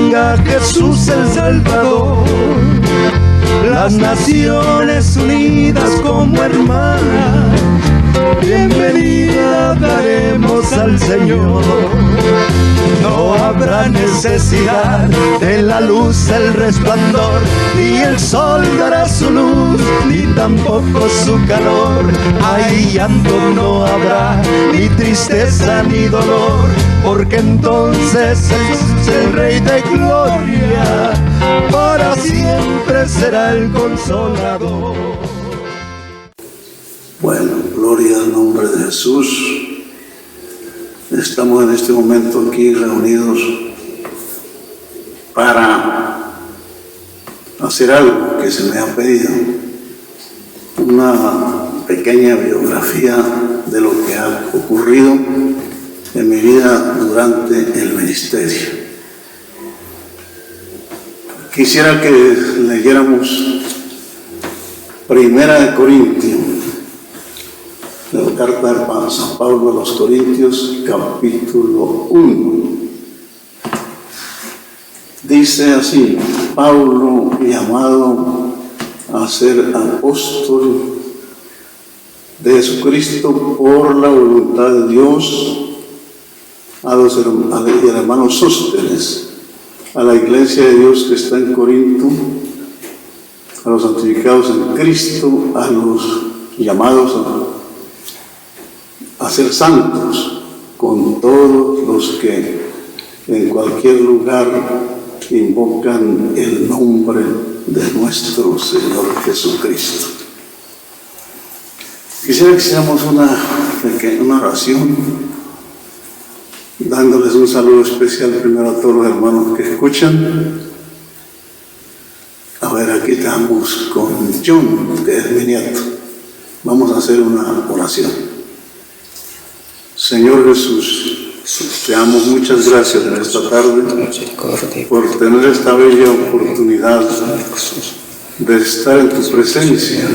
venga Jesús el Salvador. Las naciones unidas como hermanas, bienvenida daremos al Señor. No habrá necesidad de la luz, el resplandor, ni el sol dará su luz, ni tampoco su calor. Ahí llanto no habrá, ni tristeza ni dolor, porque entonces Jesús, el Rey de Gloria, para siempre será el Consolador. Bueno, gloria al nombre de Jesús. Estamos en este momento aquí reunidos para hacer algo que se me ha pedido, una pequeña biografía de lo que ha ocurrido en mi vida durante el ministerio. Quisiera que leyéramos Primera de Corintios, de la carta de San Pablo a los Corintios, capítulo 1. Dice así: Pablo, llamado a ser apóstol de Jesucristo por la voluntad de Dios, a los hermanos Sóstenes, a la iglesia de Dios que está en Corinto, a los santificados en Cristo, a los llamados a ser santos, con todos los que en cualquier lugar invocan el nombre de nuestro Señor Jesucristo. Quisiera que hiciéramos una oración, dándoles un saludo especial primero a todos los hermanos que escuchan. A ver, aquí estamos con John, que es mi nieto. Vamos a hacer una oración. Señor Jesús, te damos muchas gracias en esta tarde por tener esta bella oportunidad de estar en tu presencia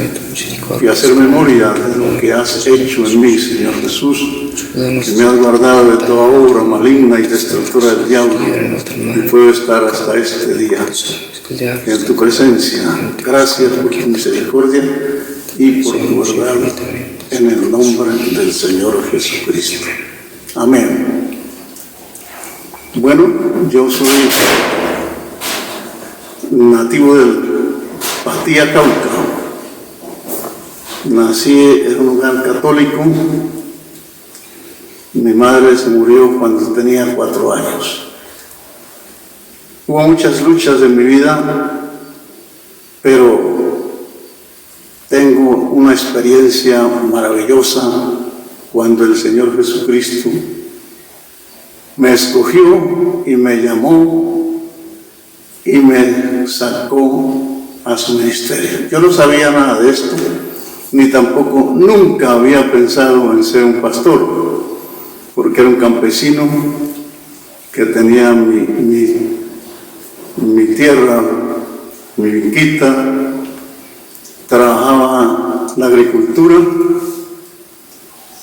y hacer memoria de lo que has hecho en mí, Señor Jesús, que me has guardado de toda obra maligna y destructora del diablo, y puedo estar hasta este día en tu presencia. Gracias por tu misericordia y por tu verdad, en el nombre del Señor Jesucristo. Amén. Bueno, yo soy nativo del Patía, Cauca. Nací en un hogar católico. Mi madre se murió cuando tenía 4 años. Hubo muchas luchas en mi vida, pero tengo una experiencia maravillosa cuando el Señor Jesucristo me escogió y me llamó y me sacó a su ministerio. Yo no sabía nada de esto, ni tampoco nunca había pensado en ser un pastor, porque era un campesino que tenía mi tierra, mi finquita, trabajaba la agricultura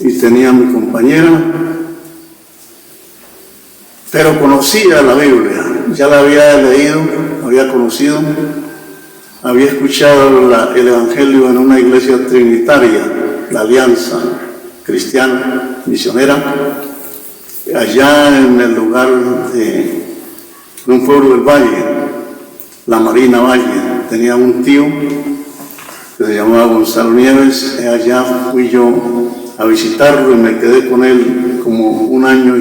y tenía mi compañera, pero conocía la Biblia, ya la había leído, había conocido, había escuchado el Evangelio en una iglesia trinitaria, la Alianza Cristiana Misionera, allá en el lugar de un pueblo del Valle, La Marina Valle. Tenía un tío que se llamaba Gonzalo Nieves, allá fui yo a visitarlo y me quedé con él como un año,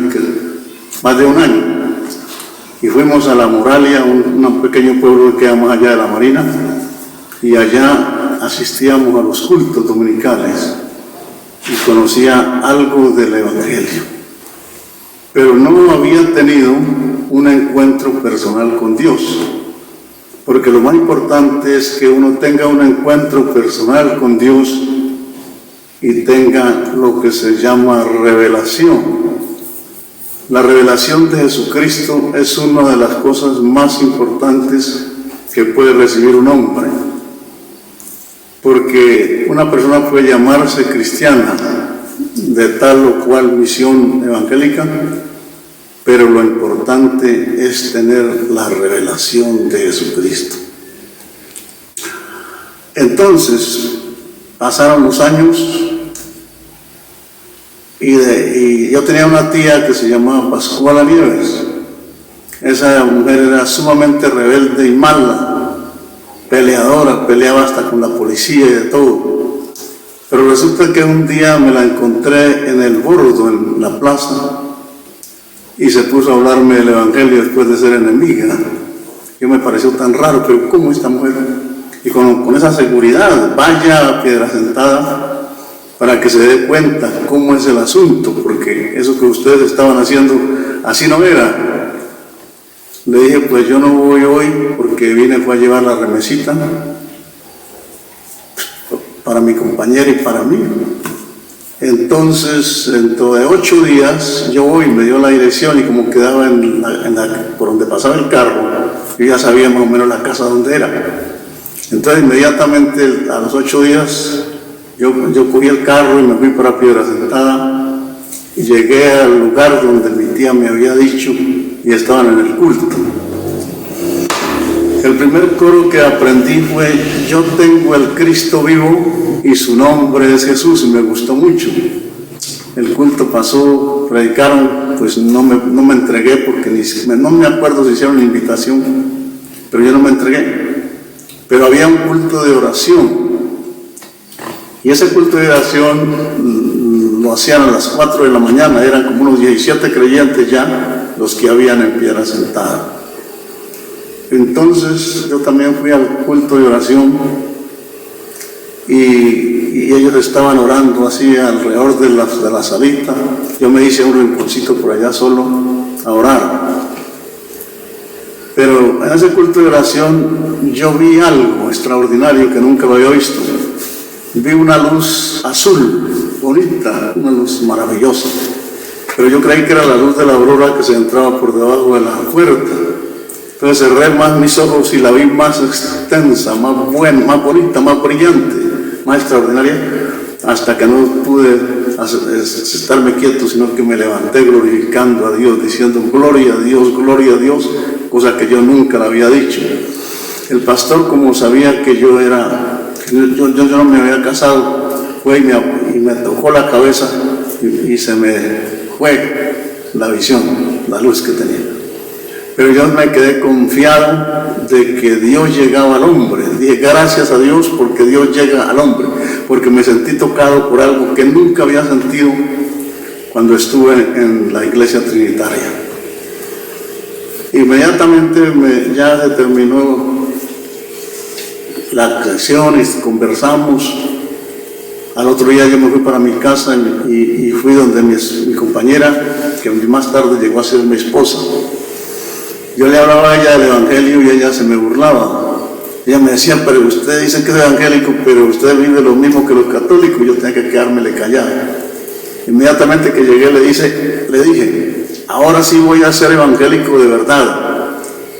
más de un año. Y fuimos a La Moralia, un pequeño pueblo que queda más allá de La Marina, y allá asistíamos a los cultos dominicales y conocía algo del Evangelio. Pero no había tenido un encuentro personal con Dios, porque lo más importante es que uno tenga un encuentro personal con Dios y tenga lo que se llama revelación. La revelación de Jesucristo es una de las cosas más importantes que puede recibir un hombre, porque una persona puede llamarse cristiana de tal o cual misión evangélica, pero lo importante es tener la revelación de Jesucristo. Entonces, pasaron los años y yo tenía una tía que se llamaba Pascuala Nieves. Esa mujer era sumamente rebelde y mala, peleadora, peleaba hasta con la policía y de todo. Pero resulta que un día me la encontré en el bordo, en la plaza, y se puso a hablarme del Evangelio después de ser enemiga. Yo me pareció tan raro, pero ¿cómo esta mujer? Y con esa seguridad, vaya a Piedrasentada para que se dé cuenta cómo es el asunto, porque eso que ustedes estaban haciendo, así no era. Le dije, pues yo no voy hoy porque fue a llevar la remesita para mi compañera y para mí. Entonces, dentro de 8 días, yo voy, me dio la dirección y como quedaba por donde pasaba el carro, yo ya sabía más o menos la casa donde era. Entonces, inmediatamente a los 8 días, yo cogí el carro y me fui para Piedrasentada y llegué al lugar donde mi tía me había dicho y estaban en el culto. El primer coro que aprendí fue: yo tengo el Cristo vivo y su nombre es Jesús, y me gustó mucho. El culto pasó, predicaron, pues no me entregué porque no me acuerdo si hicieron la invitación, pero yo no me entregué. Pero había un culto de oración, y ese culto de oración lo hacían a las 4 de la mañana, eran como unos 17 creyentes ya los que habían en Piedrasentada. Entonces yo también fui al culto de oración y ellos estaban orando así alrededor de la salita. Yo me hice un rinconcito por allá solo a orar. Pero en ese culto de oración yo vi algo extraordinario que nunca lo había visto. Vi una luz azul, bonita, una luz maravillosa. Pero yo creí que era la luz de la aurora que se entraba por debajo de la puerta. Entonces cerré más mis ojos y la vi más extensa, más buena, más bonita, más brillante, más extraordinaria, hasta que no pude estarme quieto, sino que me levanté glorificando a Dios, diciendo gloria a Dios, cosa que yo nunca le había dicho. El pastor, como sabía que yo no me había casado, fue y me tocó la cabeza y se me fue la visión, la luz que tenía. Pero yo me quedé confiado de que Dios llegaba al hombre. Dije, gracias a Dios porque Dios llega al hombre, porque me sentí tocado por algo que nunca había sentido cuando estuve en la iglesia trinitaria. Inmediatamente ya se terminó la sesión y conversamos. Al otro día yo me fui para mi casa y fui donde mi compañera, que más tarde llegó a ser mi esposa. Yo le hablaba a ella del Evangelio y ella se me burlaba. Ella me decía, pero usted dice que es evangélico, pero usted vive lo mismo que los católicos. Yo tenía que quedármele callado. Inmediatamente que llegué le dije, ahora sí voy a ser evangélico de verdad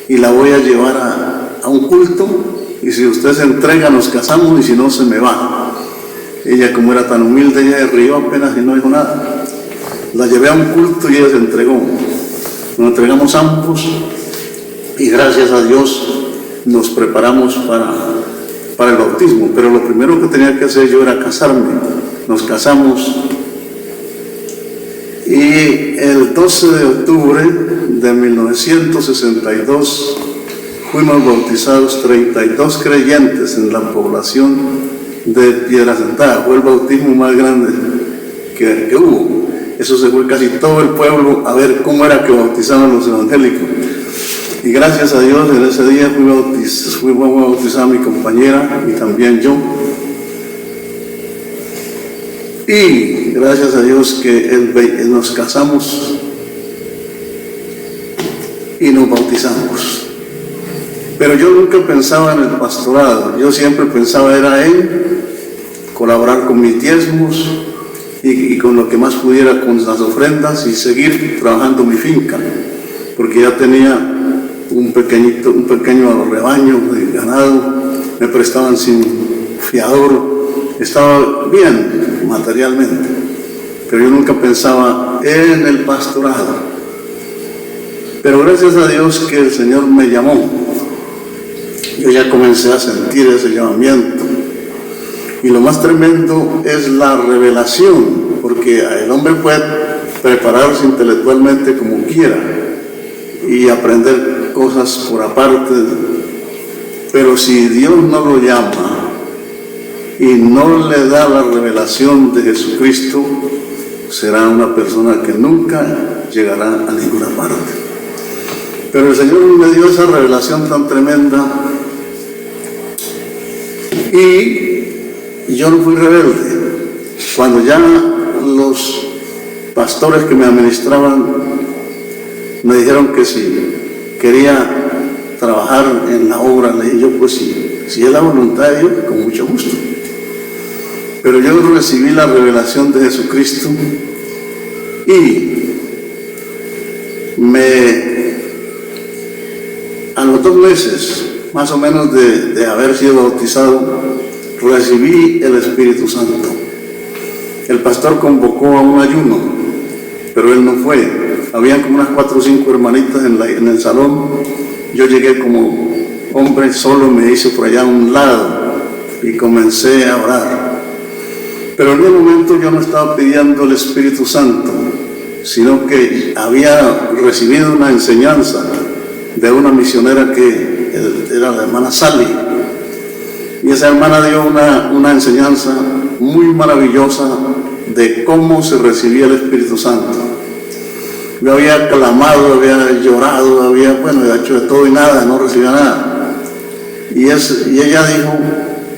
y la voy a llevar a un culto, y si usted se entrega nos casamos, y si no se me va. Ella, como era tan humilde, ella rió apenas y no dijo nada. La llevé a un culto y ella se entregó. Nos entregamos ambos y gracias a Dios nos preparamos para el bautismo. Pero lo primero que tenía que hacer yo era casarme. Nos casamos y el 12 de octubre de 1962 fuimos bautizados 32 creyentes en la población de Piedrasentada. Fue el bautismo más grande que hubo. Eso se fue casi todo el pueblo a ver cómo era que bautizaban los evangélicos. Y gracias a Dios, en ese día fui bautizada mi compañera y también yo. Y gracias a Dios que nos casamos y nos bautizamos. Pero yo nunca pensaba en el pastorado. Yo siempre pensaba era en colaborar con mis diezmos y con lo que más pudiera con las ofrendas y seguir trabajando mi finca, porque ya tenía un pequeño rebaño de ganado, me prestaban sin fiador, estaba bien materialmente, pero yo nunca pensaba en el pastorado. Pero gracias a Dios que el Señor me llamó. Yo ya comencé a sentir ese llamamiento. Y lo más tremendo es la revelación, porque el hombre puede prepararse intelectualmente como quiera y aprender cosas por aparte, pero si Dios no lo llama y no le da la revelación de Jesucristo, será una persona que nunca llegará a ninguna parte. Pero el Señor me dio esa revelación tan tremenda y yo no fui rebelde. Cuando ya los pastores que me administraban me dijeron que si quería trabajar en la obra, le dije yo, pues si es la voluntad de Dios, con mucho gusto. Pero yo recibí la revelación de Jesucristo y a los 2 meses más o menos de haber sido bautizado, recibí el Espíritu Santo. El pastor convocó a un ayuno, pero él no fue. Habían como unas 4 o 5 hermanitas en el salón. Yo llegué como hombre solo, me hice por allá a un lado y comencé a orar. Pero en ese momento yo no estaba pidiendo el Espíritu Santo, sino que había recibido una enseñanza de una misionera que era la hermana Sally. Y esa hermana dio una enseñanza muy maravillosa de cómo se recibía el Espíritu Santo. Yo había clamado, había llorado, había hecho de todo y nada, no recibía nada. Y ella dijo,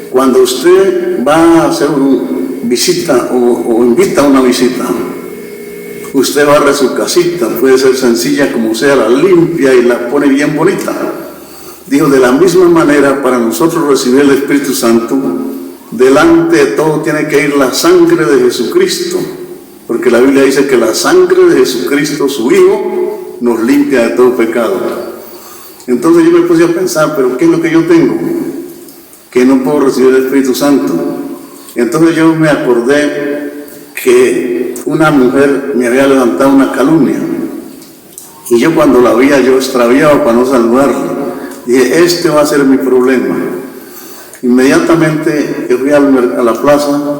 cuando usted va a hacer una visita o invita a una visita, usted barre su casita, puede ser sencilla como sea, la limpia y la pone bien bonita. Dijo, de la misma manera, para nosotros recibir el Espíritu Santo, delante de todo tiene que ir la sangre de Jesucristo, porque la Biblia dice que la sangre de Jesucristo, su Hijo, nos limpia de todo pecado. Entonces yo me puse a pensar, pero ¿qué es lo que yo tengo? Que no puedo recibir el Espíritu Santo. Entonces yo me acordé que una mujer me había levantado una calumnia, y yo cuando la veía, yo extraviaba para no saludarla. Dije, este va a ser mi problema. Inmediatamente yo fui a la plaza,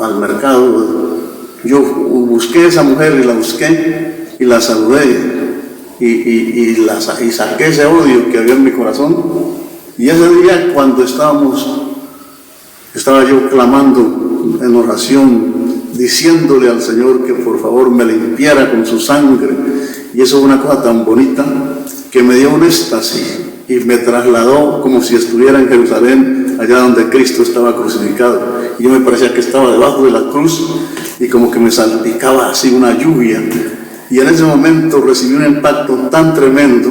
al mercado. Yo busqué a esa mujer y la busqué y la saludé y saqué ese odio que había en mi corazón. Y ese día, cuando estaba yo clamando en oración, diciéndole al Señor que por favor me limpiara con su sangre, y eso fue una cosa tan bonita que me dio un éxtasis y me trasladó como si estuviera en Jerusalén, allá donde Cristo estaba crucificado. Y yo me parecía que estaba debajo de la cruz y como que me salpicaba así una lluvia. Y en ese momento recibí un impacto tan tremendo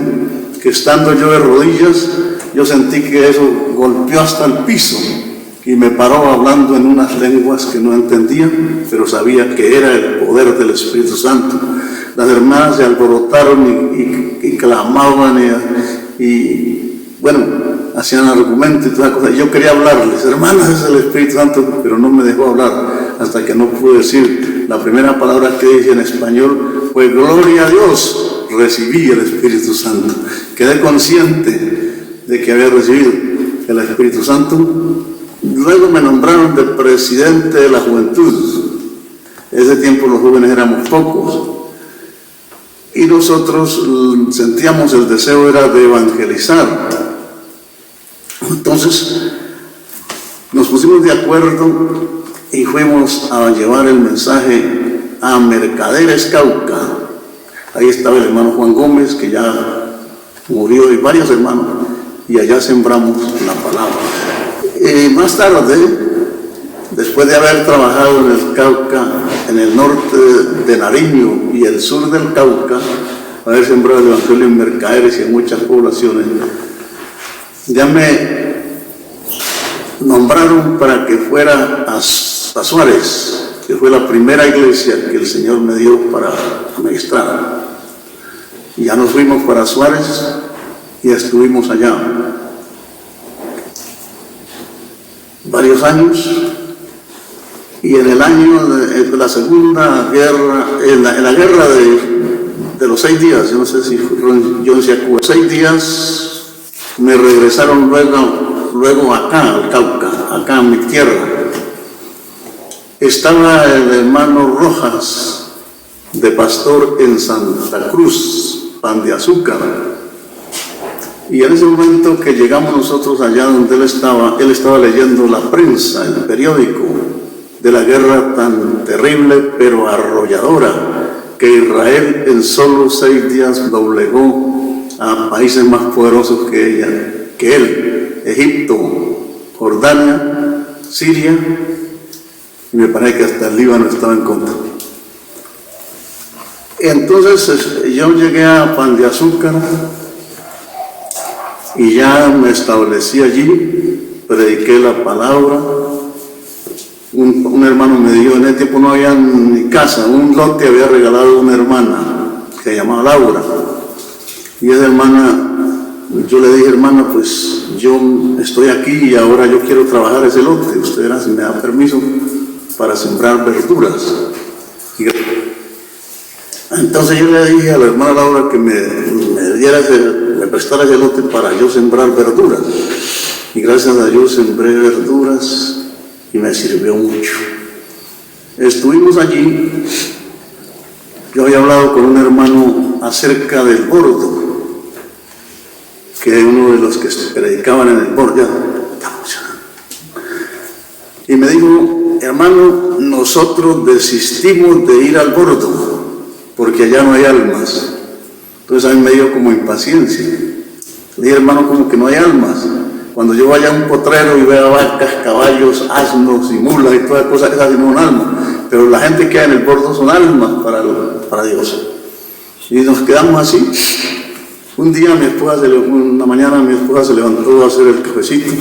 que, estando yo de rodillas, yo sentí que eso golpeó hasta el piso y me paró hablando en unas lenguas que no entendía, pero sabía que era el poder del Espíritu Santo. Las hermanas se alborotaron y clamaban y hacían argumentos y todas las cosas. Yo quería hablarles, hermanas, es el Espíritu Santo, pero no me dejó hablar hasta que no pude decir. La primera palabra que dije en español fue gloria a Dios, recibí el Espíritu Santo. Quedé consciente de que había recibido el Espíritu Santo. Luego me nombraron de presidente de la juventud. En ese tiempo los jóvenes éramos pocos y nosotros sentíamos el deseo era de evangelizar. Entonces nos pusimos de acuerdo y fuimos a llevar el mensaje a Mercaderes, Cauca. Ahí estaba el hermano Juan Gómez, que ya murió, y varios hermanos, y allá sembramos la palabra. Más tarde, después de haber trabajado en el Cauca, en el norte de Nariño y el sur del Cauca, haber sembrado el Evangelio en Mercaderes y en muchas poblaciones, ya me nombraron para que fuera a Suárez, que fue la primera iglesia que el Señor me dio para administrar. Y ya nos fuimos para Suárez y estuvimos allá varios años. Y en el año de la Segunda Guerra, en la guerra de los los 6 días, yo no sé si John se acuerda, 6 días me regresaron luego acá, al Cauca, acá en mi tierra. Estaba el hermano Rojas, de pastor en Santa Cruz, Pan de Azúcar. Y en ese momento que llegamos nosotros allá donde él estaba leyendo la prensa, el periódico, de la guerra tan terrible pero arrolladora, que Israel en solo 6 días doblegó a países más poderosos que él, Egipto, Jordania, Siria, y me parece que hasta el Líbano estaba en contra. Entonces yo llegué a Pan de Azúcar y ya me establecí allí, prediqué la palabra. Un hermano me dijo, en ese tiempo no había ni casa, un lote había regalado una hermana que se llamaba Laura. Y esa hermana, yo le dije, hermana, pues yo estoy aquí y ahora yo quiero trabajar ese lote. Usted verá si me da permiso para sembrar verduras. Entonces yo le dije a la hermana Laura que me prestara ese lote para yo sembrar verduras. Y gracias a Dios sembré verduras y me sirvió mucho. Estuvimos allí, yo había hablado con un hermano acerca del bordo, que es uno de los que predicaban en el bordo, y me dijo, hermano, nosotros desistimos de ir al bordo, porque allá no hay almas. Entonces a mí me dio como impaciencia. Le dije, hermano, como que no hay almas. Cuando yo vaya a un potrero y vea vacas, caballos, asnos y mulas y todas las cosas, esas no son almas. Pero la gente que hay en el bordo son almas para Dios. Y nos quedamos así. Un día una mañana mi esposa se levantó a hacer el cafecito.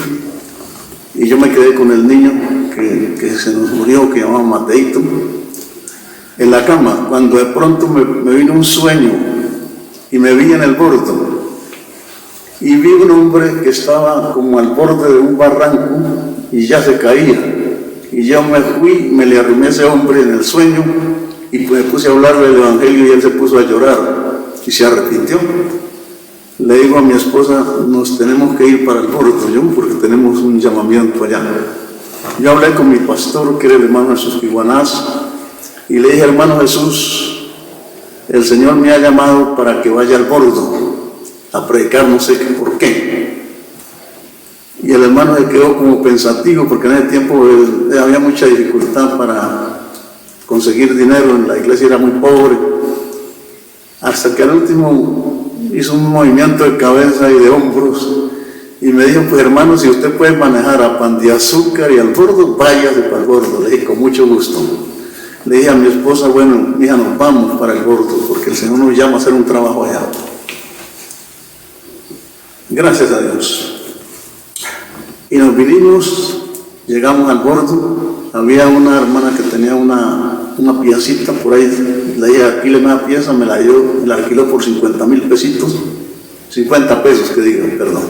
Y yo me quedé con el niño que se nos murió, que llamaba Mateito, en la cama, cuando de pronto me vino un sueño y me vi en el bordo. Y vi un hombre que estaba como al borde de un barranco y ya se caía. Y yo me fui, me le arrimé a ese hombre en el sueño y me puse a hablarle del Evangelio y él se puso a llorar y se arrepintió. Le digo a mi esposa, nos tenemos que ir para el bordo, porque tenemos un llamamiento allá. Yo hablé con mi pastor, que era el hermano Jesús Iguanás, y le dije, hermano Jesús, el Señor me ha llamado para que vaya al bordo a predicar, no sé por qué. Y el hermano se quedó como pensativo, porque en ese tiempo había mucha dificultad para conseguir dinero, en la iglesia era muy pobre, hasta que al último hizo un movimiento de cabeza y de hombros y me dijo, pues hermano, si usted puede manejar a Pan de Azúcar y al bordo, váyase para el bordo. Le dije, con mucho gusto. Le dije a mi esposa, bueno, mija, nos vamos para el bordo, porque el Señor nos llama a hacer un trabajo allá. Gracias a Dios. Y nos vinimos, llegamos al bordo, había una hermana que tenía una piecita por ahí, le dije, aquí le da pieza, me la dio, me la alquiló por 50,000 pesitos, 50 pesos que digan, perdón,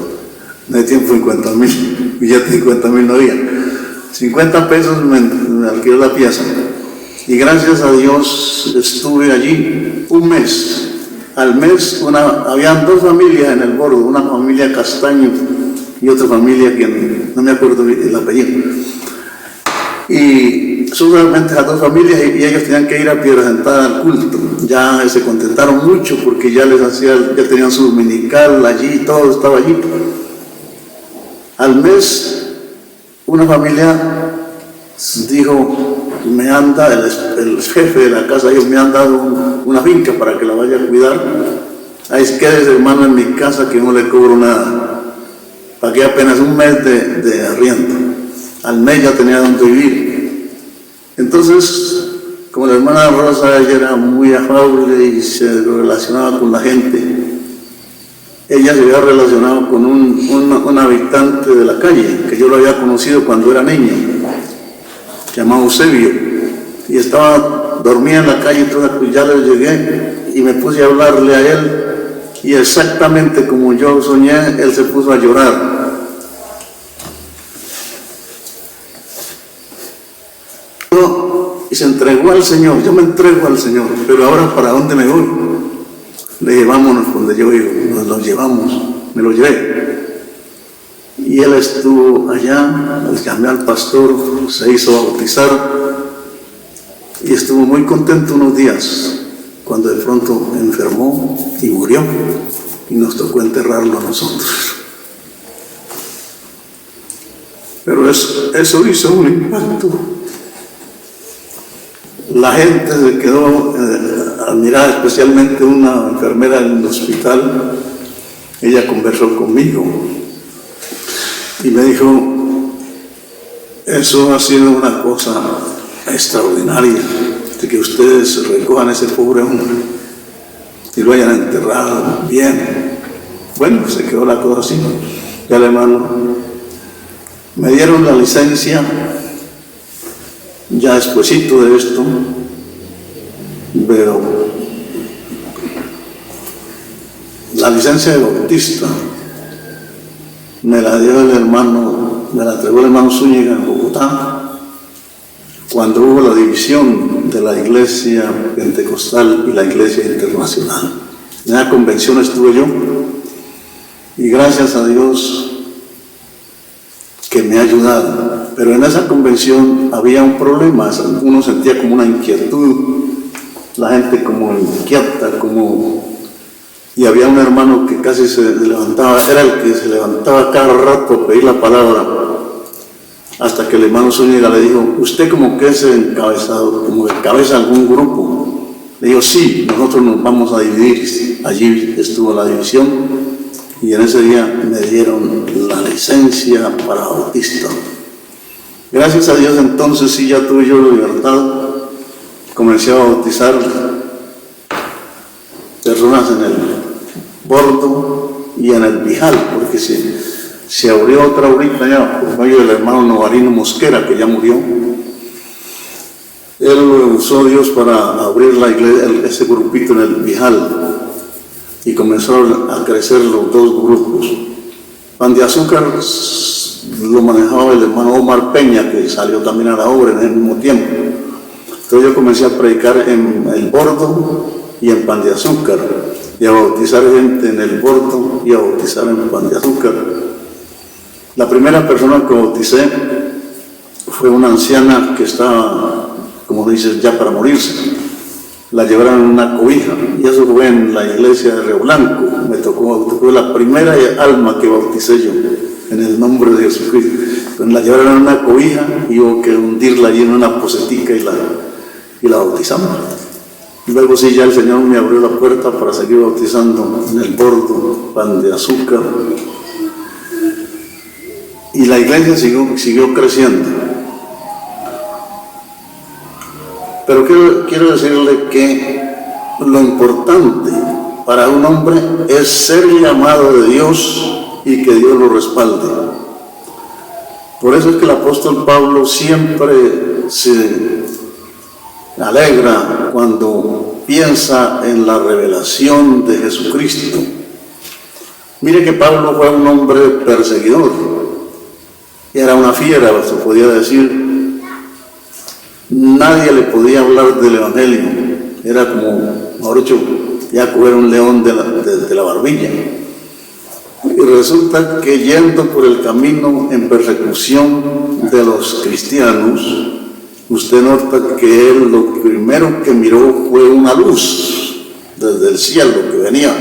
no hay tiempo 50,000, billete 50,000 no había, 50 pesos me alquiló la pieza, y gracias a Dios estuve allí un mes. Al mes habían 2 familias en el bordo, una familia Castaño y otra familia que no me acuerdo el apellido. Y solamente a 2 familias y ellos tenían que ir a Piedra Sentada al culto. Ya se contentaron mucho porque ya tenían su dominical allí, todo estaba allí. Al mes, una familia dijo, el jefe de la casa, ellos me han dado una finca para que la vaya a cuidar. Ahí quédese, hermano, en mi casa que no le cobro nada. Pagué apenas un mes de arriendo. Al mes ya tenía donde vivir. Entonces, como la hermana Rosa, ella era muy afable y se relacionaba con la gente, ella se había relacionado con un habitante de la calle, que yo lo había conocido cuando era niño, llamado Eusebio, y dormía en la calle, entonces pues ya le llegué y me puse a hablarle a él, y exactamente como yo soñé, él se puso a llorar. Y se entregó al Señor. Yo me entrego al Señor, pero ahora ¿para dónde me voy? Le dije, vámonos donde yo vivo. Nos lo llevamos, me lo llevé. Y él estuvo allá, llamé al pastor, se hizo bautizar y estuvo muy contento unos días, cuando de pronto enfermó y murió y nos tocó enterrarlo a nosotros. Pero eso hizo un impacto. La gente se quedó admirada, especialmente una enfermera en el hospital. Ella conversó conmigo y me dijo, eso ha sido una cosa extraordinaria, de que ustedes recojan a ese pobre hombre y lo hayan enterrado bien. Bueno, se quedó la cosa así. Ya el hermano, me dieron la licencia ya despuesito de esto, pero la licencia de bautista me la dio el hermano, me la entregó el hermano Zúñiga en Bogotá, cuando hubo la división de la iglesia pentecostal y la iglesia internacional. En la convención estuve yo, y gracias a Dios que me ha ayudado. Pero en esa convención había un problema, uno sentía como una inquietud, la gente como inquieta, y había un hermano que casi se levantaba, era el que se levantaba cada rato a pedir la palabra, hasta que el hermano Zúñiga le dijo, usted como que es encabezado, como que encabeza algún grupo. Le dijo, sí, nosotros nos vamos a dividir. Allí estuvo la división y en ese día me dieron la licencia para bautista. Gracias a Dios entonces sí ya tuve yo la libertad, comencé a bautizar personas en el Bordo y en el Bijal, porque se abrió otra ahorita ya por medio del hermano Novarino Mosquera, que ya murió. Él lo usó Dios para abrir la iglesia, ese grupito en el Bijal, y comenzaron a crecer los dos grupos. Pan de Azúcar lo manejaba el hermano Omar Peña, que salió también a la obra en el mismo tiempo. Entonces yo comencé a predicar en el Bordo y en Pan de Azúcar, y a bautizar gente en el Bordo y a bautizar en Pan de Azúcar. La primera persona que bauticé fue una anciana que estaba, como dices, ya para morirse. La llevaron en una cobija, y eso fue en la iglesia de Río Blanco. Me tocó la primera alma que bauticé yo, en el nombre de Jesucristo. Entonces la llevaron en una cobija y hubo que hundirla allí en una posetica y la bautizamos. Y luego sí, ya el Señor me abrió la puerta para seguir bautizando en el Bordo, Pan de Azúcar. Y la iglesia siguió creciendo. Pero quiero decirle que lo importante para un hombre es ser llamado de Dios y que Dios lo respalde. Por eso es que el apóstol Pablo siempre se alegra cuando piensa en la revelación de Jesucristo. Mire que Pablo fue un hombre perseguidor, era una fiera, se podía decir. Nadie le podía hablar del evangelio, era como, mejor dicho, ya coger un león de la barbilla. Y resulta que yendo por el camino en persecución de los cristianos, usted nota que él lo primero que miró fue una luz desde el cielo que venía,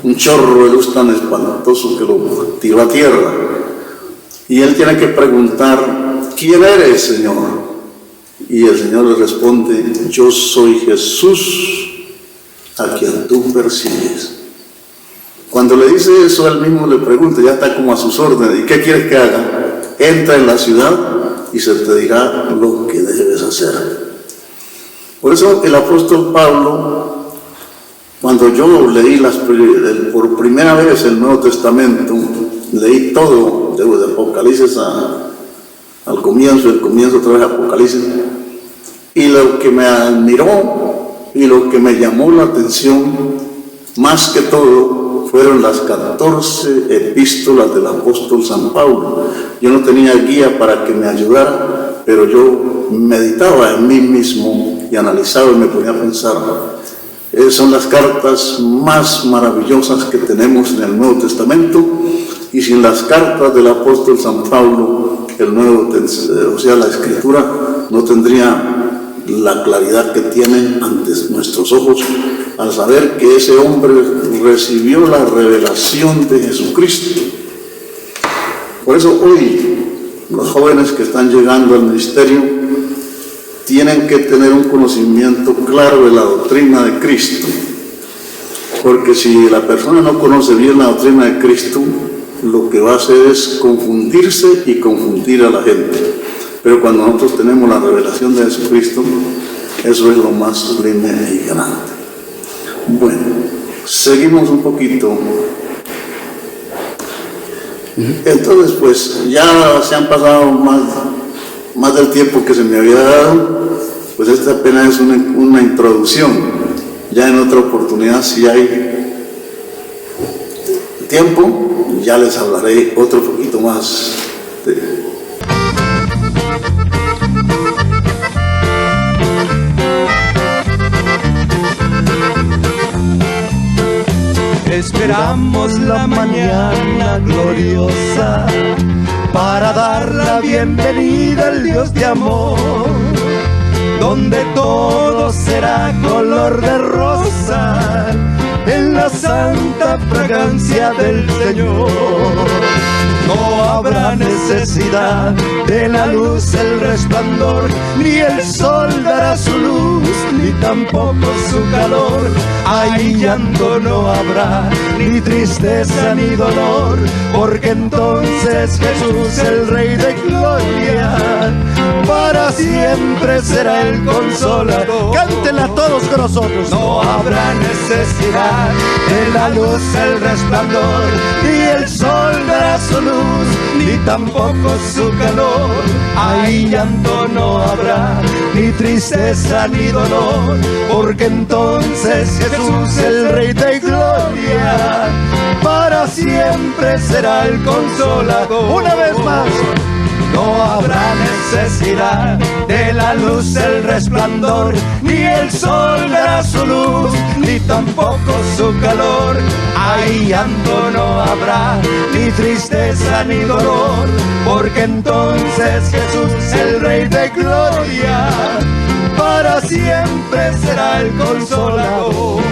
un chorro de luz tan espantoso que lo tiró a tierra. Y él tiene que preguntar, ¿quién eres, Señor? Y el Señor le responde, yo soy Jesús a quien tú persigues. Cuando le dice eso, él mismo le pregunta, ya está como a sus órdenes, ¿y qué quieres que haga? Entra en la ciudad y se te dirá lo que debes hacer. Por eso el apóstol Pablo, cuando yo leí por primera vez el Nuevo Testamento, leí todo, de Apocalipsis al comienzo, el comienzo otra vez Apocalipsis, y lo que me admiró y lo que me llamó la atención, más que todo, fueron las 14 epístolas del apóstol San Pablo. Yo no tenía guía para que me ayudara, pero yo meditaba en mí mismo y analizaba y me ponía a pensar. Son las cartas más maravillosas que tenemos en el Nuevo Testamento, y sin las cartas del apóstol San Pablo, la Escritura no tendría la claridad que tiene ante nuestros ojos al saber que ese hombre recibió la revelación de Jesucristo. Por eso hoy los jóvenes que están llegando al ministerio tienen que tener un conocimiento claro de la doctrina de Cristo, porque si la persona no conoce bien la doctrina de Cristo, lo que va a hacer es confundirse y confundir a la gente. Pero cuando nosotros tenemos la revelación de Jesucristo, eso es lo más sublime y grande. Bueno, seguimos un poquito. Entonces, pues ya se han pasado más del tiempo que se me había dado. Pues esta apenas es una introducción. Ya en otra oportunidad, si hay tiempo, ya les hablaré otro poquito más de... Esperamos la mañana gloriosa para dar la bienvenida al Dios de amor, donde todo será color de rosa en la santa fragancia del Señor. No habrá necesidad de la luz, el resplandor, ni el sol dará su luz, ni tampoco su calor. Ahí llanto no habrá, ni tristeza ni dolor, porque entonces Jesús, el Rey de Gloria, para siempre será el consolador. Cántela todos con nosotros. No habrá necesidad de la luz, el resplandor, ni el sol dará su luz, ni tampoco su calor. Ahí llanto no habrá, ni tristeza ni dolor, porque entonces Jesús, el Rey de Gloria, para siempre será el consolador. Una vez más. No habrá necesidad de la luz, el resplandor, ni el sol dará su luz, ni tampoco su calor. Ahí llanto no habrá, ni tristeza ni dolor, porque entonces Jesús, el Rey de Gloria, para siempre será el consolador.